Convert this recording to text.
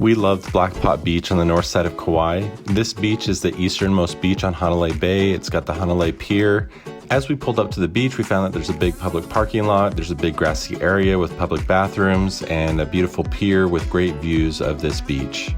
We loved Black Pot Beach on the north side of Kauai. This beach is the easternmost beach on Hanalei Bay. It's got the Hanalei Pier. As we pulled up to the beach, we found that there's a big public parking lot, there's a big grassy area with public bathrooms, and a beautiful pier with great views of this beach.